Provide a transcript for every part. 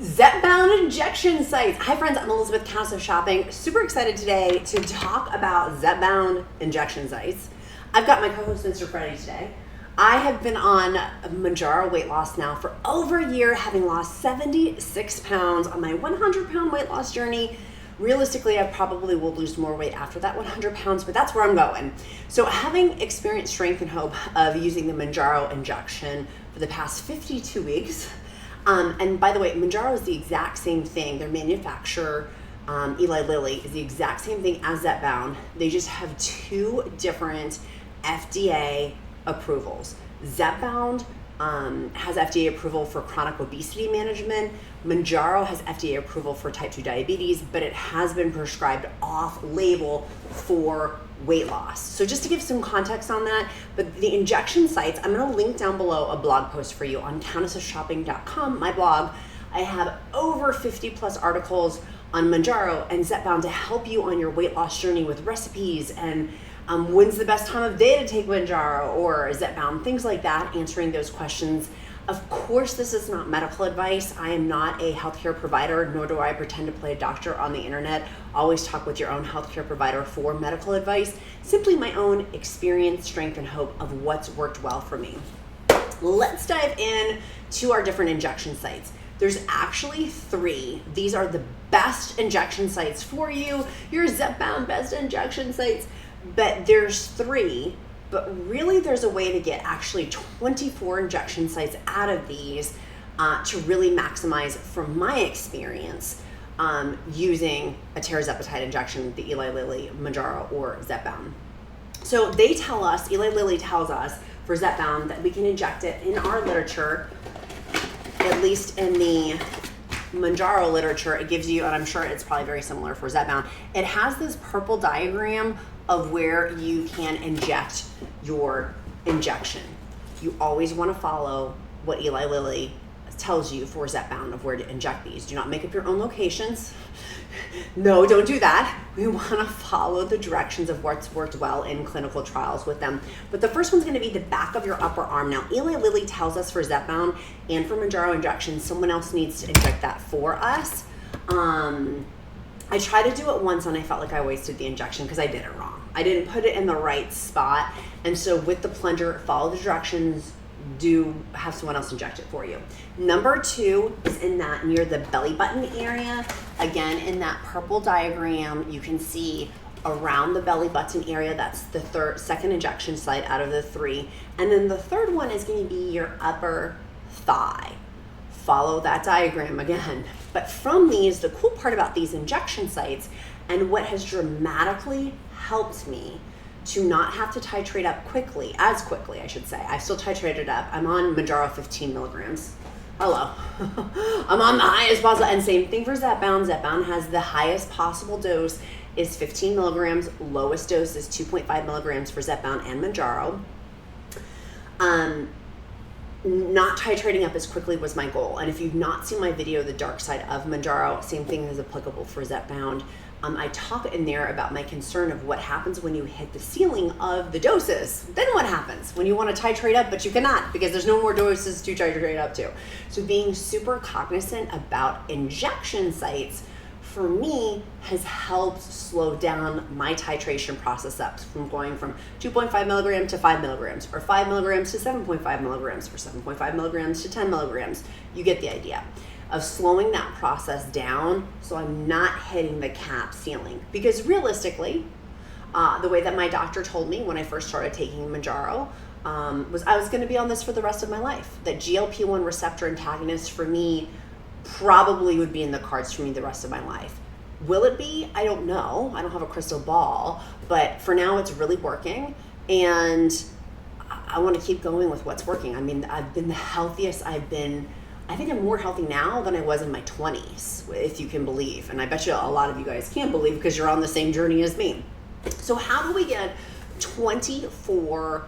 ZEPBOUND injection sites. Hi friends, I'm Elizabeth, Countess of Shopping. Super excited today to talk about ZEPBOUND injection sites. I've got my co-host Mr. Freddie today. I have been on Mounjaro weight loss now for over a year, having lost 76 pounds on my 100-pound weight loss journey. Realistically, I probably will lose more weight after that 100 pounds, but that's where I'm going. So having experienced strength and hope of using the Mounjaro injection for the past 52 weeks, and by the way, Mounjaro is the exact same thing. Their manufacturer, Eli Lilly, is the exact same thing as ZEPBOUND. They just have two different FDA approvals. ZEPBOUND has FDA approval for chronic obesity management. Mounjaro has FDA approval for type 2 diabetes, but it has been prescribed off-label for weight loss. So just to give some context on that, but the injection sites, I'm going to link down below a blog post for you on countessofshopping.com, my blog. I have over 50 plus articles on Mounjaro and ZEPBOUND to help you on your weight loss journey with recipes and when's the best time of day to take Mounjaro or ZEPBOUND, things like that, answering those questions. Of course, this is not medical advice. I am not a healthcare provider, nor do I pretend to play a doctor on the internet. Always talk with your own healthcare provider for medical advice. Simply my own experience, strength, and hope of what's worked well for me. Let's dive in to our different injection sites. There's actually 3. These are the best injection sites for you. Your ZEPBOUND best injection sites. But there's 3, but really there's a way to get actually 24 injection sites out of these to really maximize, from my experience, using a Tirzepatide injection, the Eli Lilly, Mounjaro, or ZEPBOUND. So they tell us, Eli Lilly tells us for ZEPBOUND that we can inject it in our literature, at least in the Mounjaro literature. It gives you, and I'm sure it's probably very similar for ZEPBOUND, it has this purple diagram of where you can inject your injection. You always want to follow what Eli Lilly tells you for ZEPBOUND of where to inject these. Do not make up your own locations. No, don't do that. We want to follow the directions of what's worked well in clinical trials with them. But the first one's going to be the back of your upper arm. Now, Eli Lilly tells us for ZEPBOUND and for Mounjaro injection, someone else needs to inject that for us. I tried to do it once and I felt like I wasted the injection because I did it wrong. I didn't put it in the right spot. And so with the plunger, follow the directions, do have someone else inject it for you. Number 2 is in that near the belly button area. Again, in that purple diagram, you can see around the belly button area, that's the second injection site out of the 3. And then the third one is going to be your upper thigh. Follow that diagram again. But from these, the cool part about these injection sites and what has dramatically helped me to not have to titrate up as quickly, I should say. I still titrated up. I'm on Mounjaro 15 milligrams. Hello. I'm on the highest possible, and same thing for ZEPBOUND. ZEPBOUND has the highest possible dose is 15 milligrams. Lowest dose is 2.5 milligrams for ZEPBOUND and Mounjaro. Not titrating up as quickly was my goal. And if you've not seen my video, The Dark Side of Mounjaro, same thing is applicable for ZEPBOUND. I talk in there about my concern of what happens when you hit the ceiling of the doses. Then what happens when you want to titrate up, but you cannot because there's no more doses to titrate up to. So being super cognizant about injection sites for me has helped slow down my titration process up from going from 2.5 milligrams to 5 milligrams, or 5 milligrams to 7.5 milligrams, or 7.5 milligrams to 10 milligrams. You get the idea of slowing that process down so I'm not hitting the cap ceiling. Because realistically, the way that my doctor told me when I first started taking Mounjaro was I was going to be on this for the rest of my life. That GLP-1 receptor antagonist for me probably would be in the cards for me the rest of my life. Will it be? I don't know. I don't have a crystal ball, but for now it's really working, and I want to keep going with what's working. I mean, I've been the healthiest I think I'm more healthy now than I was in my 20s, if you can believe. And I bet you a lot of you guys can't believe because you're on the same journey as me. So how do we get 24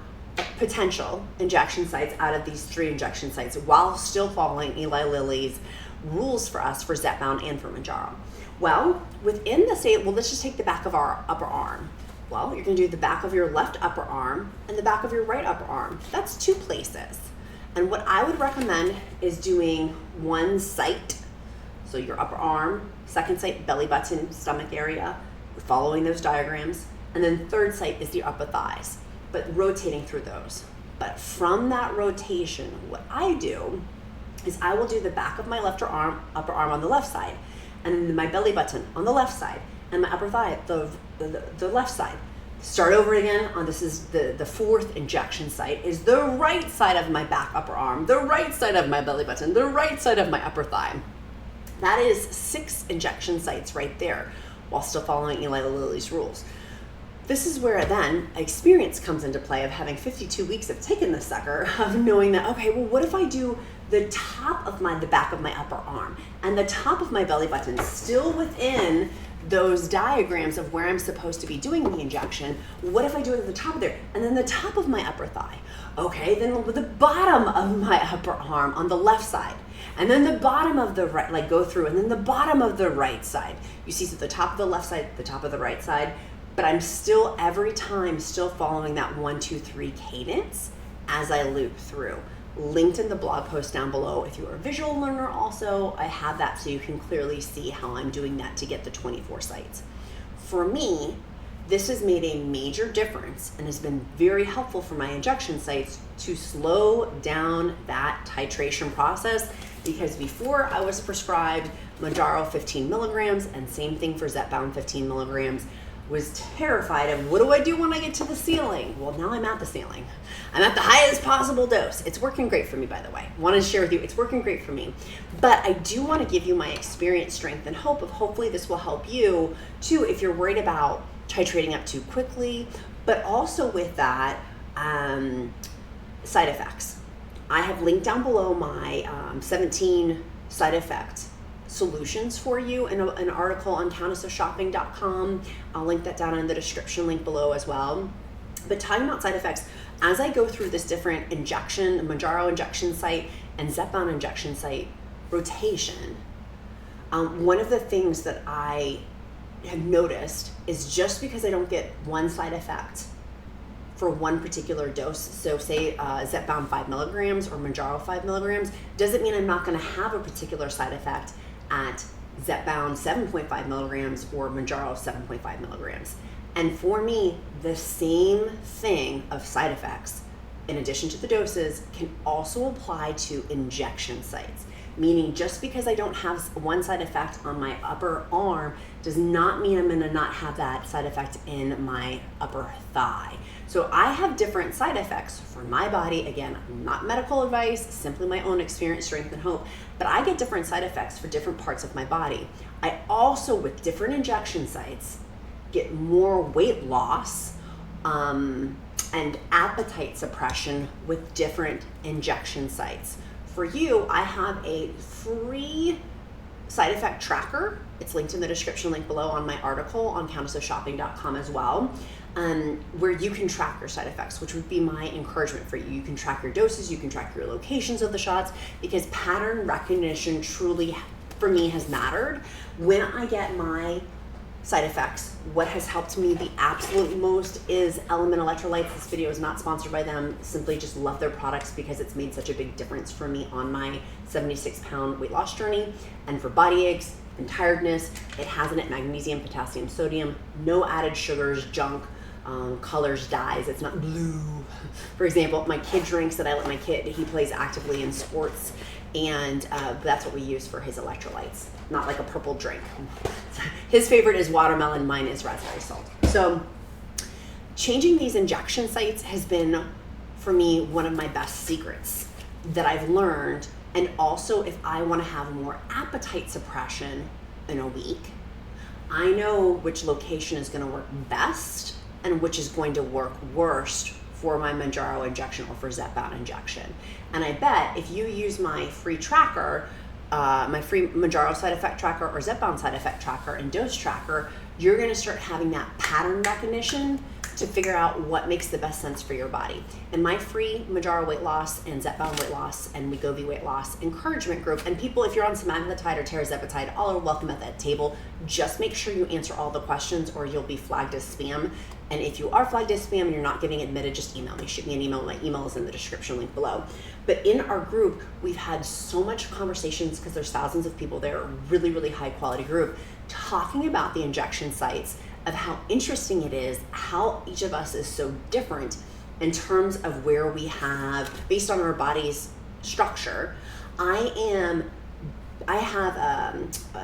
potential injection sites out of these 3 injection sites while still following Eli Lilly's rules for us for ZEPBOUND and for Mounjaro? Well, within the state, let's just take the back of our upper arm. Well, you're going to do the back of your left upper arm and the back of your right upper arm. That's 2 places. And what I would recommend is doing one site So your upper arm, second site, belly button, stomach area, following those diagrams. And then third site is the upper thighs, but rotating through those. But from that rotation, what I do is I will do the back of my left arm, upper arm on the left side, and then my belly button on the left side, and my upper thigh, the left side. Start over again on, this is the fourth injection site, is the right side of my back upper arm, the right side of my belly button, the right side of my upper thigh. That is 6 injection sites right there, while still following Eli Lilly's rules. This is where then experience comes into play of having 52 weeks of taking this sucker, of knowing that, okay, well, what if I do the top of the back of my upper arm and the top of my belly button still within those diagrams of where I'm supposed to be doing the injection? What if I do it at the top of there and then the top of my upper thigh? Okay, then the bottom of my upper arm on the left side, and then the bottom of the right, like go through, and then the bottom of the right side. You see, so the top of the left side, the top of the right side, but I'm still every time still following that 1, 2, 3 cadence as I loop through. Linked in the blog post down below. If you're a visual learner also, I have that so you can clearly see how I'm doing that to get the 24 sites. For me, this has made a major difference and has been very helpful for my injection sites to slow down that titration process, because before I was prescribed Mounjaro 15 milligrams and same thing for ZEPBOUND 15 milligrams, was terrified of what do I do when I get to the ceiling? Well, now I'm at the ceiling. I'm at the highest possible dose. It's working great for me, by the way. Want to share with you, it's working great for me. But I do want to give you my experience, strength, and hope of hopefully this will help you too if you're worried about titrating up too quickly, but also with that, side effects. I have linked down below my 17 side effect solutions for you in an article on countessshopping.com. I'll link that down in the description link below as well. But talking about side effects, as I go through this different injection, Mounjaro injection site and ZEPBOUND injection site rotation, one of the things that I have noticed is just because I don't get one side effect for one particular dose, so say ZEPBOUND 5 milligrams or Mounjaro 5 milligrams, doesn't mean I'm not going to have a particular side effect at ZEPBOUND 7.5 milligrams or Mounjaro 7.5 milligrams. And for me, the same thing of side effects, in addition to the doses, can also apply to injection sites. Meaning just because I don't have one side effect on my upper arm does not mean I'm gonna not have that side effect in my upper thigh. So I have different side effects for my body. Again, not medical advice, simply my own experience, strength, and hope, but I get different side effects for different parts of my body. I also, with different injection sites, get more weight loss and appetite suppression with different injection sites. For you, I have a free side effect tracker. It's linked in the description link below on my article on countessshopping.com as well, where you can track your side effects, which would be my encouragement for you. You can track your doses, you can track your locations of the shots, because pattern recognition truly, for me, has mattered. When I get my side effects, what has helped me the absolute most is Electrolytes. This video is not sponsored by them, simply just love their products because it's made such a big difference for me on my 76-pound weight loss journey. And for body aches and tiredness, it has in it magnesium, potassium, sodium, no added sugars, junk, colors, dyes. It's not blue. For example, my kid drinks that I let my kid, he plays actively in sports, and that's what we use for his electrolytes, not like a purple drink. His favorite is watermelon, mine is raspberry salt. So changing these injection sites has been, for me, one of my best secrets that I've learned. And also, if I want to have more appetite suppression in a week, I know which location is going to work best and which is going to work worst for my Mounjaro injection or for ZEPBOUND injection. And I bet if you use my free tracker, my free Mounjaro side effect tracker or ZEPBOUND side effect tracker and dose tracker, you're gonna start having that pattern recognition to figure out what makes the best sense for your body. In my free Mounjaro weight loss and ZEPBOUND weight loss and WEGOVY weight loss encouragement group, and people, if you're on semaglutide or tirzepatide, all are welcome at that table. Just make sure you answer all the questions or you'll be flagged as spam. And if you are flagged as spam and you're not getting admitted, just email me. Shoot me an email. My email is in the description link below. But in our group, we've had so much conversations because there's thousands of people there, a really, really high quality group, talking about the injection sites, of how interesting it is, how each of us is so different in terms of where we have, based on our body's structure. I have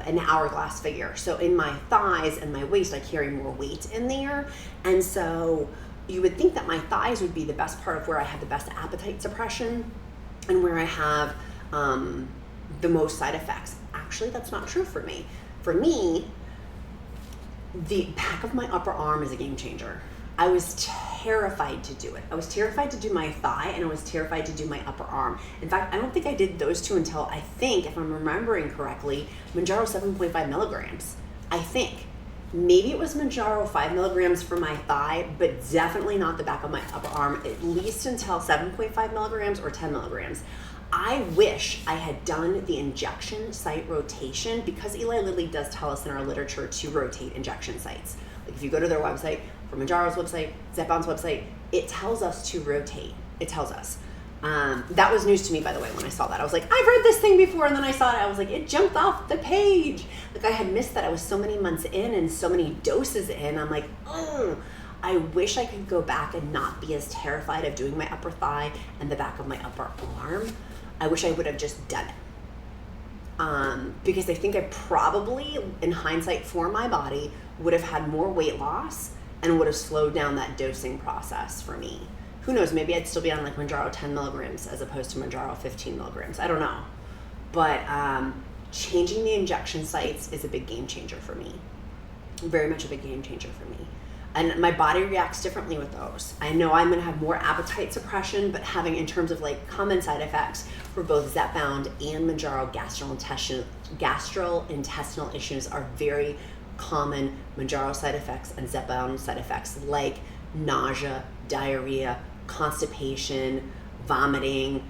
an hourglass figure. So in my thighs and my waist, I carry more weight in there. And so you would think that my thighs would be the best part of where I have the best appetite suppression and where I have the most side effects. Actually, that's not true for me. For me, the back of my upper arm is a game changer. I was terrified to do it. I was terrified to do my thigh and I was terrified to do my upper arm. In fact, I don't think I did those two until, I think, if I'm remembering correctly, Mounjaro 7.5 milligrams. I think. Maybe it was Mounjaro 5 milligrams for my thigh, but definitely not the back of my upper arm, at least until 7.5 milligrams or 10 milligrams. I wish I had done the injection site rotation, because Eli Lilly does tell us in our literature to rotate injection sites. Like if you go to their website, for Mounjaro's website, ZEPBOUND's website, it tells us to rotate. It tells us. That was news to me, by the way, when I saw that. I was like, I've read this thing before, and then I saw it. I was like, it jumped off the page. Like I had missed that. I was so many months in and so many doses in. I'm like, oh. I wish I could go back and not be as terrified of doing my upper thigh and the back of my upper arm. I wish I would have just done it. Because I think I probably, in hindsight for my body, would have had more weight loss and would have slowed down that dosing process for me. Who knows, maybe I'd still be on like Mounjaro 10 milligrams as opposed to Mounjaro 15 milligrams. I don't know. But changing the injection sites is a big game changer for me. Very much a big game changer for me. And my body reacts differently with those. I know I'm gonna have more appetite suppression, but having, in terms of like common side effects for both ZEPBOUND and Mounjaro, gastrointestinal issues are very common Mounjaro side effects and ZEPBOUND side effects, like nausea, diarrhea, constipation, vomiting.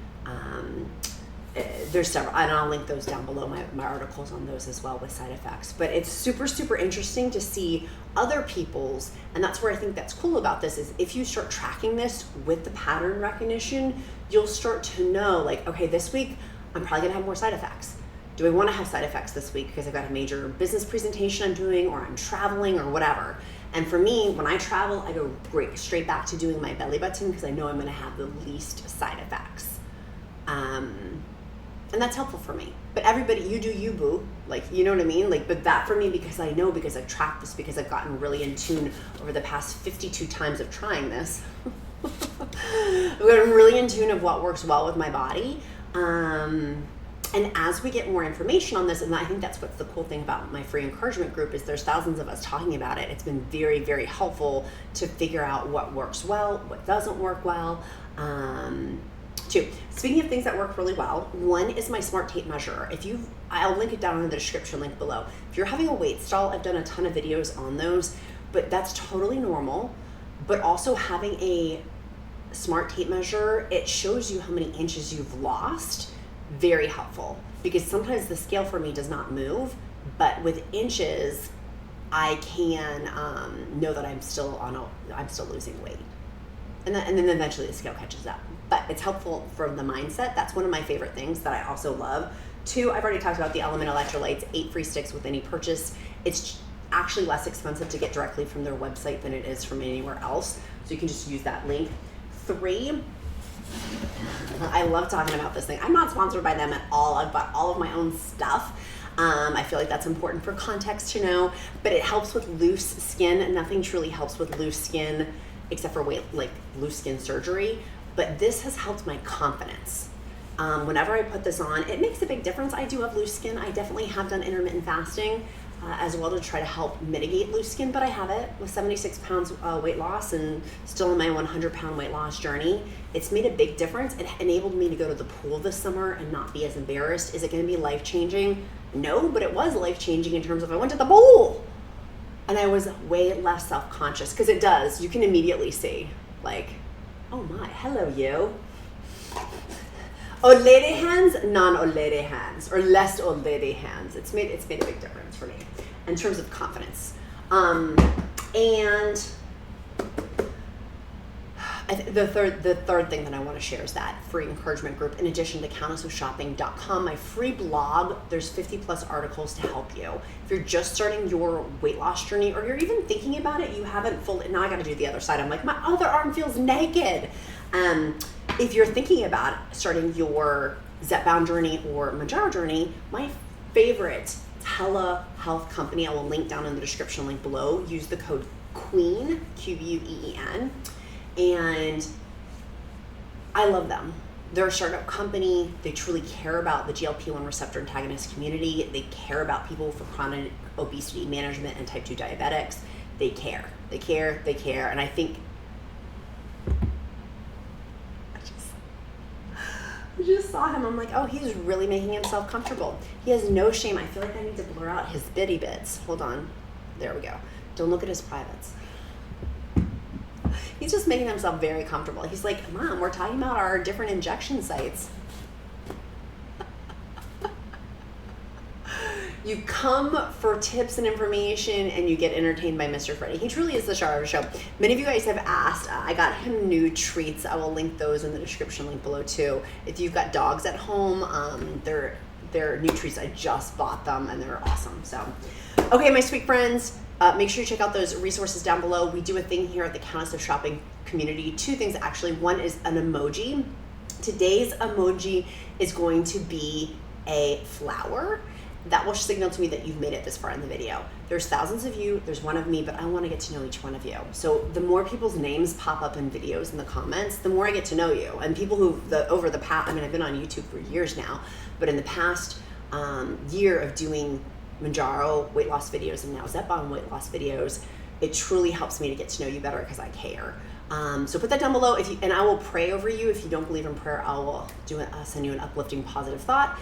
There's several, and I'll link those down below, my articles on those as well with side effects. But it's super, super interesting to see other people's, and that's where I think that's cool about this, is if you start tracking this with the pattern recognition, you'll start to know, like, okay, this week I'm probably gonna have more side effects. Do I wanna have side effects this week because I've got a major business presentation I'm doing, or I'm traveling, or whatever? And for me, when I travel, I go straight back to doing my belly button because I know I'm gonna have the least side effects. And that's helpful for me. But everybody, you do you, boo. Like, you know what I mean? Like, but that for me, because I know, because I've tracked this, because I've gotten really in tune over the past 52 times of trying this. I've gotten really in tune of what works well with my body. And as we get more information on this, and I think that's what's the cool thing about my free encouragement group, is there's thousands of us talking about it. It's been very, very helpful to figure out what works well, what doesn't work well. Two, speaking of things that work really well, one is my smart tape measurer. I'll link it down in the description link below. If you're having a weight stall, I've done a ton of videos on those, but that's totally normal. But also having a smart tape measurer, it shows you how many inches you've lost. Very helpful, because sometimes the scale for me does not move, but with inches, I can know that I'm still losing weight. And then eventually the scale catches up. But it's helpful for the mindset. That's one of my favorite things that I also love. Two, I've already talked about the LMNT Electrolytes, 8 free sticks with any purchase. It's actually less expensive to get directly from their website than it is from anywhere else. So you can just use that link. 3, I love talking about this thing. I'm not sponsored by them at all. I've bought all of my own stuff. I feel like that's important for context to know, but it helps with loose skin. Nothing truly helps with loose skin except for loose skin surgery. But this has helped my confidence. Whenever I put this on, it makes a big difference. I do have loose skin. I definitely have done intermittent fasting as well to try to help mitigate loose skin, but I have it with 76 pounds weight loss and still in my 100-pound weight loss journey. It's made a big difference. It enabled me to go to the pool this summer and not be as embarrassed. Is it gonna be life-changing? No, but it was life-changing in terms of I went to the pool. And I was way less self-conscious, because it does. You can immediately see, like, oh my, hello you. Old lady hands, non-old lady hands, or less old lady hands. It's made a big difference for me in terms of confidence. And the third thing that I want to share is that free encouragement group. In addition to countessofshopping.com, my free blog, there's 50 plus articles to help you. If you're just starting your weight loss journey, or you're even thinking about it, you haven't fully, now I got to do the other side. I'm like, my other arm feels naked. If you're thinking about starting your ZEPBOUND journey or Mounjaro journey, my favorite telehealth company, I will link down in the description link below, use the code QUEEN, QUEEN, and I love them. They're a startup company. They truly care about the GLP-1 receptor antagonist community. They care about people for chronic obesity management and type 2 diabetics. They care. And I think I just saw him. I'm like, oh, he's really making himself comfortable. He has no shame. I feel like I need to blur out his bitty bits. Hold on. There we go. Don't look at his privates. He's just making himself very comfortable. He's like, Mom, we're talking about our different injection sites. You come for tips and information, and you get entertained by Mr. Freddie. He truly is the star of the show. Many of you guys have asked. I got him new treats. I will link those in the description link below too. If you've got dogs at home, they're new treats. I just bought them, and they're awesome. So, okay, my sweet friends, make sure you check out those resources down below. We do a thing here at the Countess of Shopping community. Two things, actually. One is an emoji. Today's emoji is going to be a flower. That will signal to me that you've made it this far in the video. There's thousands of you, there's one of me, but I want to get to know each one of you. So the more people's names pop up in videos in the comments, the more I get to know you. And people who, over the past, I mean, I've been on YouTube for years now, but in the past year of doing Mounjaro weight loss videos and now ZEPBOUND weight loss videos, it truly helps me to get to know you better because I care. So put that down below, and I will pray over you. If you don't believe in prayer, I will send you an uplifting positive thought.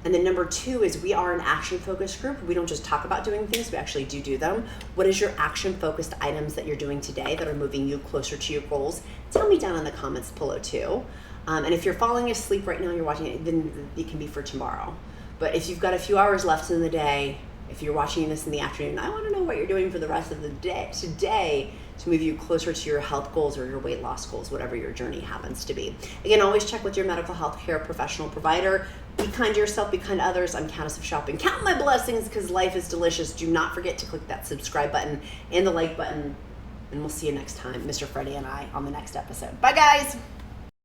And then number two is we are an action-focused group. We don't just talk about doing things, we actually do them. What is your action-focused items that you're doing today that are moving you closer to your goals? Tell me down in the comments below too. And if you're falling asleep right now, you're watching it, then it can be for tomorrow. But if you've got a few hours left in the day, if you're watching this in the afternoon, I want to know what you're doing for the rest of the day today to move you closer to your health goals or your weight loss goals, whatever your journey happens to be. Again, always check with your medical health care professional provider. Be kind to yourself, be kind to others. I'm Countess of Shopping. Count my blessings because life is delicious. Do not forget to click that subscribe button and the like button. And we'll see you next time, Mr. Freddie and I, on the next episode. Bye, guys.